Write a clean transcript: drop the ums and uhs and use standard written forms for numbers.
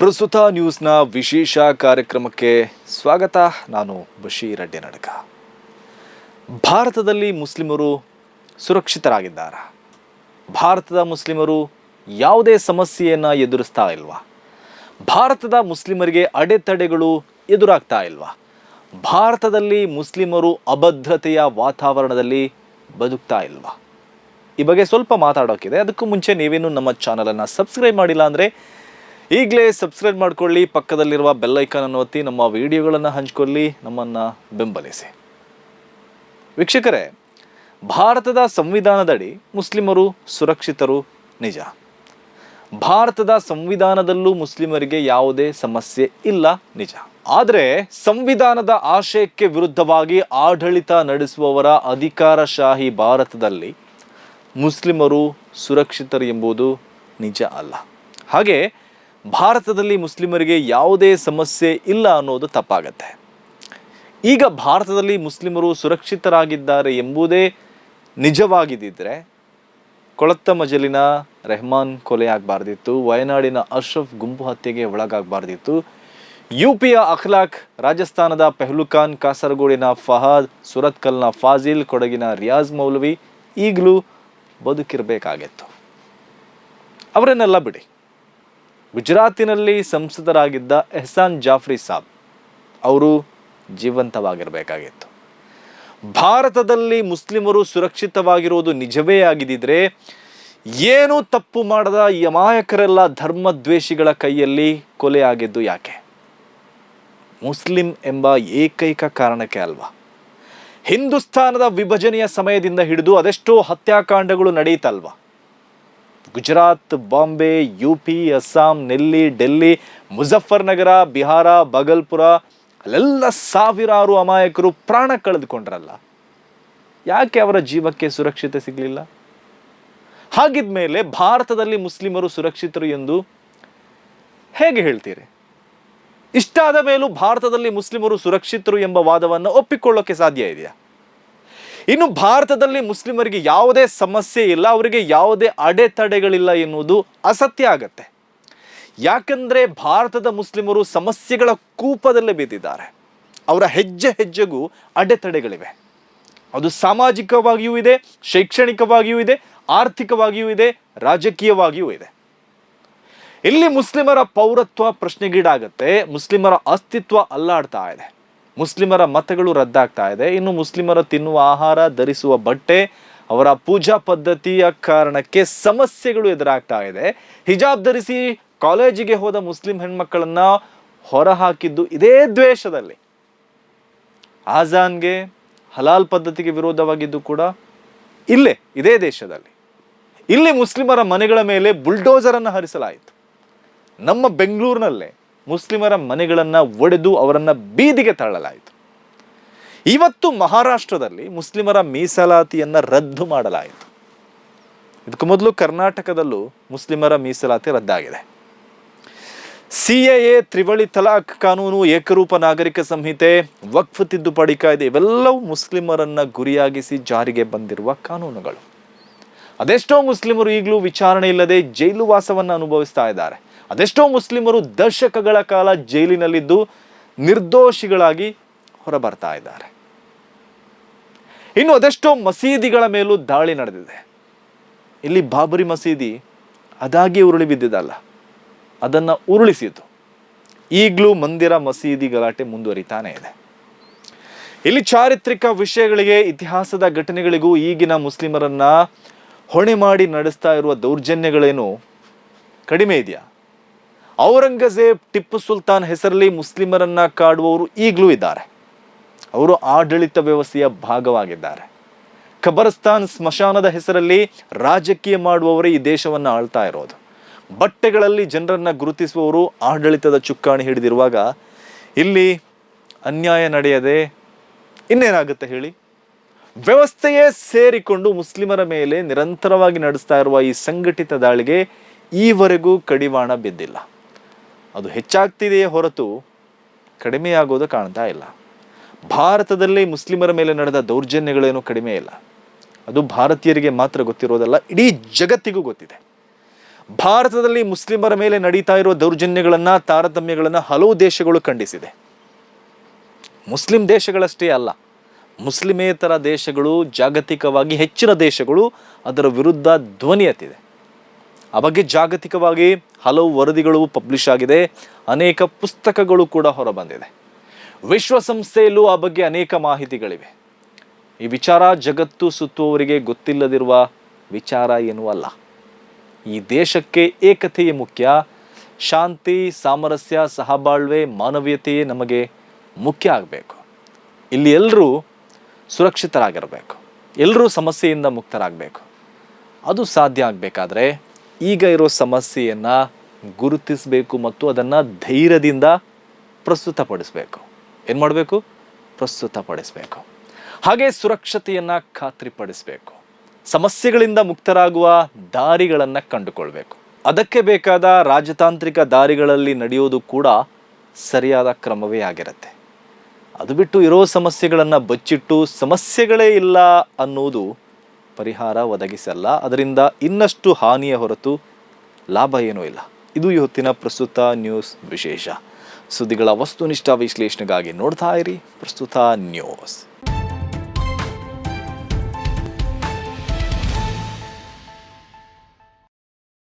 ಪ್ರಸ್ತುತ ನ್ಯೂಸ್ನ ವಿಶೇಷ ಕಾರ್ಯಕ್ರಮಕ್ಕೆ ಸ್ವಾಗತ. ನಾನು ಬಶೀರ್ ಅಡ್ಡೆನಡಕ. ಭಾರತದಲ್ಲಿ ಮುಸ್ಲಿಮರು ಸುರಕ್ಷಿತರಾಗಿದ್ದಾರೆ. ಭಾರತದ ಮುಸ್ಲಿಮರು ಯಾವುದೇ ಸಮಸ್ಯೆಯನ್ನು ಎದುರಿಸ್ತಾ ಇಲ್ವಾ? ಭಾರತದ ಮುಸ್ಲಿಮರಿಗೆ ಅಡೆತಡೆಗಳು ಎದುರಾಗ್ತಾ ಇಲ್ವಾ? ಭಾರತದಲ್ಲಿ ಮುಸ್ಲಿಮರು ಅಭದ್ರತೆಯ ವಾತಾವರಣದಲ್ಲಿ ಬದುಕ್ತಾ ಇಲ್ವಾ? ಈ ಬಗ್ಗೆ ಸ್ವಲ್ಪ ಮಾತಾಡೋಕ್ಕಿದೆ. ಅದಕ್ಕೂ ಮುಂಚೆ ನೀವೇನು ನಮ್ಮ ಚಾನಲನ್ನು ಸಬ್ಸ್ಕ್ರೈಬ್ ಮಾಡಿಲ್ಲ ಅಂದರೆ ಈಗಲೇ ಸಬ್ಸ್ಕ್ರೈಬ್ ಮಾಡಿಕೊಳ್ಳಿ, ಪಕ್ಕದಲ್ಲಿರುವ ಬೆಲ್ ಐಕಾನ್ ಅನ್ನು ಒತ್ತಿ ನಮ್ಮ ವಿಡಿಯೋಗಳನ್ನು ಹಂಚಿಕೊಳ್ಳಿ, ನಮ್ಮನ್ನು ಬೆಂಬಲಿಸಿ. ವೀಕ್ಷಕರೇ, ಭಾರತದ ಸಂವಿಧಾನದಡಿ ಮುಸ್ಲಿಮರು ಸುರಕ್ಷಿತರು ನಿಜ. ಭಾರತದ ಸಂವಿಧಾನದಲ್ಲೂ ಮುಸ್ಲಿಮರಿಗೆ ಯಾವುದೇ ಸಮಸ್ಯೆ ಇಲ್ಲ ನಿಜ. ಆದರೆ ಸಂವಿಧಾನದ ಆಶಯಕ್ಕೆ ವಿರುದ್ಧವಾಗಿ ಆಡಳಿತ ನಡೆಸುವವರ ಅಧಿಕಾರಶಾಹಿ ಭಾರತದಲ್ಲಿ ಮುಸ್ಲಿಮರು ಸುರಕ್ಷಿತರು ಎಂಬುದು ನಿಜ ಅಲ್ಲ. ಹಾಗೆ ಭಾರತದಲ್ಲಿ ಮುಸ್ಲಿಮರಿಗೆ ಯಾವುದೇ ಸಮಸ್ಯೆ ಇಲ್ಲ ಅನ್ನೋದು ತಪ್ಪಾಗತ್ತೆ. ಈಗ ಭಾರತದಲ್ಲಿ ಮುಸ್ಲಿಮರು ಸುರಕ್ಷಿತರಾಗಿದ್ದಾರೆ ಎಂಬುದೇ ನಿಜವಾಗಿದ್ದರೆ ಕೊಳತ್ತ ಮಜಲಿನ ರೆಹಮಾನ್ ಕೊಲೆ ಆಗಬಾರ್ದಿತ್ತು, ವಯನಾಡಿನ ಅಶ್ರಫ್ ಗುಂಪು ಹತ್ಯೆಗೆ ಒಳಗಾಗಬಾರ್ದಿತ್ತು, ಯುಪಿಯ ಅಖ್ಲಾಕ್, ರಾಜಸ್ಥಾನದ ಪೆಹ್ಲುಖಾನ್, ಕಾಸರಗೋಡಿನ ಫಹಾದ್, ಸುರತ್ಕಲ್ನ ಫಾಜಿಲ್, ಕೊಡಗಿನ ರಿಯಾಜ್ ಮೌಲವಿ ಈಗಲೂ ಬದುಕಿರಬೇಕಾಗಿತ್ತು. ಅವರನ್ನೆಲ್ಲ ಬಿಡಿ. ಗುಜರಾತಿನಲ್ಲಿ ಸಂಸದರಾಗಿದ್ದ ಎಹ್ಸಾನ್ ಜಾಫ್ರಿ ಸಾಬ್ ಅವರು ಜೀವಂತವಾಗಿರಬೇಕಾಗಿತ್ತು. ಭಾರತದಲ್ಲಿ ಮುಸ್ಲಿಮರು ಸುರಕ್ಷಿತವಾಗಿರುವುದು ನಿಜವೇ ಆಗಿದ್ದರೆ ಏನೂ ತಪ್ಪು ಮಾಡದ ಈ ಅಮಾಯಕರೆಲ್ಲ ಧರ್ಮದ್ವೇಷಿಗಳ ಕೈಯಲ್ಲಿ ಕೊಲೆಯಾಗಿದ್ದು ಯಾಕೆ? ಮುಸ್ಲಿಂ ಎಂಬ ಏಕೈಕ ಕಾರಣಕ್ಕೆ ಅಲ್ವಾ? ಹಿಂದೂಸ್ತಾನದ ವಿಭಜನೆಯ ಸಮಯದಿಂದ ಹಿಡಿದು ಅದೆಷ್ಟೋ ಹತ್ಯಾಕಾಂಡಗಳು ನಡೆಯಿತಲ್ವಾ? ಗುಜರಾತ್, ಬಾಂಬೆ, ಯುಪಿ, ಅಸ್ಸಾಂ, ಡೆಲ್ಲಿ, ಮುಜಫರ್ನಗರ, ಬಿಹಾರ, ಬಗಲ್ಪುರ ಅಲ್ಲೆಲ್ಲ ಸಾವಿರಾರು ಅಮಾಯಕರು ಪ್ರಾಣ ಕಳೆದುಕೊಂಡ್ರಲ್ಲ. ಯಾಕೆ ಅವರ ಜೀವಕ್ಕೆ ಸುರಕ್ಷತೆ ಸಿಗಲಿಲ್ಲ? ಹಾಗಿದ್ಮೇಲೆ ಭಾರತದಲ್ಲಿ ಮುಸ್ಲಿಮರು ಸುರಕ್ಷಿತರು ಎಂದು ಹೇಗೆ ಹೇಳ್ತೀರಿ? ಇಷ್ಟಾದ ಮೇಲೂ ಭಾರತದಲ್ಲಿ ಮುಸ್ಲಿಮರು ಸುರಕ್ಷಿತರು ಎಂಬ ವಾದವನ್ನು ಒಪ್ಪಿಕೊಳ್ಳೋಕೆ ಸಾಧ್ಯ ಇದೆಯಾ? ಇನ್ನು ಭಾರತದಲ್ಲಿ ಮುಸ್ಲಿಮರಿಗೆ ಯಾವುದೇ ಸಮಸ್ಯೆ ಇಲ್ಲ, ಅವರಿಗೆ ಯಾವುದೇ ಅಡೆತಡೆಗಳಿಲ್ಲ ಎನ್ನುವುದು ಅಸತ್ಯ ಆಗತ್ತೆ. ಯಾಕಂದ್ರೆ ಭಾರತದ ಮುಸ್ಲಿಮರು ಸಮಸ್ಯೆಗಳ ಕೂಪದಲ್ಲೇ ಬಿದ್ದಿದ್ದಾರೆ. ಅವರ ಹೆಜ್ಜೆ ಹೆಜ್ಜೆಗೂ ಅಡೆತಡೆಗಳಿವೆ. ಅದು ಸಾಮಾಜಿಕವಾಗಿಯೂ ಇದೆ, ಶೈಕ್ಷಣಿಕವಾಗಿಯೂ ಇದೆ, ಆರ್ಥಿಕವಾಗಿಯೂ ಇದೆ, ರಾಜಕೀಯವಾಗಿಯೂ ಇದೆ. ಇಲ್ಲಿ ಮುಸ್ಲಿಮರ ಪೌರತ್ವ ಪ್ರಶ್ನೆಗೀಡಾಗತ್ತೆ. ಮುಸ್ಲಿಮರ ಅಸ್ತಿತ್ವ ಅಲ್ಲಾಡ್ತಾ ಇದೆ. ಮುಸ್ಲಿಮರ ಮತಗಳು ರದ್ದಾಗ್ತಾ ಇದೆ. ಇನ್ನು ಮುಸ್ಲಿಮರ ತಿನ್ನುವ ಆಹಾರ, ಧರಿಸುವ ಬಟ್ಟೆ, ಅವರ ಪೂಜಾ ಪದ್ಧತಿಯ ಕಾರಣಕ್ಕೆ ಸಮಸ್ಯೆಗಳು ಎದುರಾಗ್ತಾ ಇದೆ. ಹಿಜಾಬ್ ಧರಿಸಿ ಕಾಲೇಜಿಗೆ ಹೋದ ಮುಸ್ಲಿಂ ಹೆಣ್ಮಕ್ಕಳನ್ನ ಹೊರಹಾಕಿದ್ದು ಇದೇ ದ್ವೇಷದಲ್ಲಿ. ಆಜಾನ್ಗೆ, ಹಲಾಲ್ ಪದ್ಧತಿಗೆ ವಿರೋಧವಾಗಿದ್ದು ಕೂಡ ಇದೇ ದೇಶದಲ್ಲಿ. ಇಲ್ಲಿ ಮುಸ್ಲಿಮರ ಮನೆಗಳ ಮೇಲೆ ಬುಲ್ಡೋಸರ್ ಅನ್ನು ಹರಿಸಲಾಯಿತು. ನಮ್ಮ ಬೆಂಗಳೂರಿನಲ್ಲೇ ಮುಸ್ಲಿಮರ ಮನೆಗಳನ್ನು ಒಡೆದು ಅವರನ್ನ ಬೀದಿಗೆ ತಳ್ಳಲಾಯಿತು. ಇವತ್ತು ಮಹಾರಾಷ್ಟ್ರದಲ್ಲಿ ಮುಸ್ಲಿಮರ ಮೀಸಲಾತಿಯನ್ನು ರದ್ದು ಮಾಡಲಾಯಿತು. ಇದಕ್ಕೂ ಮೊದಲು ಕರ್ನಾಟಕದಲ್ಲೂ ಮುಸ್ಲಿಮರ ಮೀಸಲಾತಿ ರದ್ದಾಗಿದೆ. CAA, ತ್ರಿವಳಿ ತಲಾಖ್ ಕಾನೂನು, ಏಕರೂಪ ನಾಗರಿಕ ಸಂಹಿತೆ, ವಕ್ಫ್ ತಿದ್ದುಪಡಿ ಕಾಯ್ದೆ ಇವೆಲ್ಲವೂ ಮುಸ್ಲಿಮರನ್ನ ಗುರಿಯಾಗಿಸಿ ಜಾರಿಗೆ ಬಂದಿರುವ ಕಾನೂನುಗಳು. ಅದೆಷ್ಟೋ ಮುಸ್ಲಿಮರು ಈಗಲೂ ವಿಚಾರಣೆ ಇಲ್ಲದೆ ಜೈಲು ವಾಸವನ್ನು ಅನುಭವಿಸ್ತಾ ಇದ್ದಾರೆ. ಅದೆಷ್ಟೋ ಮುಸ್ಲಿಮರು ದಶಕಗಳ ಕಾಲ ಜೈಲಿನಲ್ಲಿದ್ದು ನಿರ್ದೋಷಿಗಳಾಗಿ ಹೊರಬರ್ತಾ ಇದ್ದಾರೆ. ಇನ್ನು ಅದೆಷ್ಟೋ ಮಸೀದಿಗಳ ಮೇಲೂ ದಾಳಿ ನಡೆದಿದೆ. ಇಲ್ಲಿ ಬಾಬರಿ ಮಸೀದಿ ಅದಾಗಿ ಉರುಳಿ ಬಿದ್ದಿದ್ದಲ್ಲ, ಅದನ್ನ ಉರುಳಿಸಿತು. ಈಗಲೂ ಮಂದಿರ ಮಸೀದಿ ಗಲಾಟೆ ಮುಂದುವರಿತಾನೆ ಇದೆ. ಇಲ್ಲಿ ಚಾರಿತ್ರಿಕ ವಿಷಯಗಳಿಗೆ, ಇತಿಹಾಸದ ಘಟನೆಗಳಿಗೂ ಈಗಿನ ಮುಸ್ಲಿಮರನ್ನ ಹೊಣೆ ಮಾಡಿ ನಡೆಸ್ತಾ ಇರುವ ದೌರ್ಜನ್ಯಗಳೇನು ಕಡಿಮೆ ಇದೆಯಾ? ಔರಂಗಜೇಬ್, ಟಿಪ್ಪು ಸುಲ್ತಾನ್ ಹೆಸರಲ್ಲಿ ಮುಸ್ಲಿಮರನ್ನ ಕಾಡುವವರು ಈಗಲೂ ಇದ್ದಾರೆ. ಅವರು ಆಡಳಿತ ವ್ಯವಸ್ಥೆಯ ಭಾಗವಾಗಿದ್ದಾರೆ. ಖಬರಸ್ತಾನ್, ಸ್ಮಶಾನದ ಹೆಸರಲ್ಲಿ ರಾಜಕೀಯ ಮಾಡುವವರೇ ಈ ದೇಶವನ್ನು ಆಳ್ತಾ ಇರೋದು. ಬಟ್ಟೆಗಳಲ್ಲಿ ಜನರನ್ನ ಗುರುತಿಸುವವರು ಆಡಳಿತದ ಚುಕ್ಕಾಣಿ ಹಿಡಿದಿರುವಾಗ ಇಲ್ಲಿ ಅನ್ಯಾಯ ನಡೆಯದೆ ಇನ್ನೇನಾಗುತ್ತೆ ಹೇಳಿ? ವ್ಯವಸ್ಥೆಯೇ ಸೇರಿಕೊಂಡು ಮುಸ್ಲಿಮರ ಮೇಲೆ ನಿರಂತರವಾಗಿ ನಡೆಸ್ತಾ ಇರುವ ಈ ಸಂಘಟಿತ ದಾಳಿಗೆ ಈವರೆಗೂ ಕಡಿವಾಣ ಬಿದ್ದಿಲ್ಲ. ಅದು ಹೆಚ್ಚಾಗ್ತಿದೆಯೇ ಹೊರತು ಕಡಿಮೆಯಾಗೋದು ಕಾಣ್ತಾ ಇಲ್ಲ. ಭಾರತದಲ್ಲಿ ಮುಸ್ಲಿಮರ ಮೇಲೆ ನಡೆದ ದೌರ್ಜನ್ಯಗಳೇನು ಕಡಿಮೆ ಇಲ್ಲ. ಅದು ಭಾರತೀಯರಿಗೆ ಮಾತ್ರ ಗೊತ್ತಿರೋದಲ್ಲ, ಇಡೀ ಜಗತ್ತಿಗೂ ಗೊತ್ತಿದೆ. ಭಾರತದಲ್ಲಿ ಮುಸ್ಲಿಮರ ಮೇಲೆ ನಡೀತಾ ಇರುವ ದೌರ್ಜನ್ಯಗಳನ್ನು, ತಾರತಮ್ಯಗಳನ್ನು ಹಲವು ದೇಶಗಳು ಖಂಡಿಸಿದೆ. ಮುಸ್ಲಿಂ ದೇಶಗಳಷ್ಟೇ ಅಲ್ಲ, ಮುಸ್ಲಿಮೇತರ ದೇಶಗಳು, ಜಾಗತಿಕವಾಗಿ ಹೆಚ್ಚಿನ ದೇಶಗಳು ಅದರ ವಿರುದ್ಧ ಧ್ವನಿ ಎತ್ತಿದೆ. ಆ ಬಗ್ಗೆ ಜಾಗತಿಕವಾಗಿ ಹಲವು ವರದಿಗಳು ಪಬ್ಲಿಷ್ ಆಗಿದೆ, ಅನೇಕ ಪುಸ್ತಕಗಳು ಕೂಡ ಹೊರಬಂದಿದೆ. ವಿಶ್ವಸಂಸ್ಥೆಯಲ್ಲೂ ಆ ಬಗ್ಗೆ ಅನೇಕ ಮಾಹಿತಿಗಳಿವೆ. ಈ ವಿಚಾರ ಜಗತ್ತು ಸುತ್ತುವವರಿಗೆ ಗೊತ್ತಿಲ್ಲದಿರುವ ವಿಚಾರ ಏನೂ ಅಲ್ಲ. ಈ ದೇಶಕ್ಕೆ ಏಕತೆಯೇ ಮುಖ್ಯ, ಶಾಂತಿ, ಸಾಮರಸ್ಯ, ಸಹಬಾಳ್ವೆ, ಮಾನವೀಯತೆಯೇ ನಮಗೆ ಮುಖ್ಯ ಆಗಬೇಕು. ಇಲ್ಲಿ ಎಲ್ಲರೂ ಸುರಕ್ಷಿತರಾಗಿರಬೇಕು, ಎಲ್ಲರೂ ಸಮಸ್ಯೆಯಿಂದ ಮುಕ್ತರಾಗಬೇಕು. ಅದು ಸಾಧ್ಯ ಆಗಬೇಕಾದ್ರೆ ಈಗ ಇರೋ ಸಮಸ್ಯೆಯನ್ನು ಗುರುತಿಸಬೇಕು ಮತ್ತು ಅದನ್ನು ಧೈರ್ಯದಿಂದ ಪ್ರಸ್ತುತಪಡಿಸಬೇಕು. ಏನು ಮಾಡಬೇಕು? ಪ್ರಸ್ತುತಪಡಿಸಬೇಕು. ಹಾಗೆ ಸುರಕ್ಷತೆಯನ್ನು ಖಾತ್ರಿಪಡಿಸಬೇಕು. ಸಮಸ್ಯೆಗಳಿಂದ ಮುಕ್ತರಾಗುವ ದಾರಿಗಳನ್ನು ಕಂಡುಕೊಳ್ಬೇಕು. ಅದಕ್ಕೆ ಬೇಕಾದ ರಾಜತಾಂತ್ರಿಕ ದಾರಿಗಳಲ್ಲಿ ನಡೆಯೋದು ಕೂಡ ಸರಿಯಾದ ಕ್ರಮವೇ ಆಗಿರುತ್ತೆ. ಅದು ಬಿಟ್ಟು ಇರೋ ಸಮಸ್ಯೆಗಳನ್ನು ಬಚ್ಚಿಟ್ಟು ಸಮಸ್ಯೆಗಳೇ ಇಲ್ಲ ಅನ್ನೋದು ಪರಿಹಾರ ಒದಗಿಸಲ್ಲ. ಅದರಿಂದ ಇನ್ನಷ್ಟು ಹಾನಿಯ ಹೊರತು ಲಾಭ ಏನೂ ಇಲ್ಲ. ಇದು ಇವತ್ತಿನ ಪ್ರಸ್ತುತ ನ್ಯೂಸ್ ವಿಶೇಷ. ಸುದ್ದಿಗಳ ವಸ್ತುನಿಷ್ಠ ವಿಶ್ಲೇಷಣೆಗಾಗಿ ನೋಡ್ತಾ ಇರಿ ಪ್ರಸ್ತುತ ನ್ಯೂಸ್.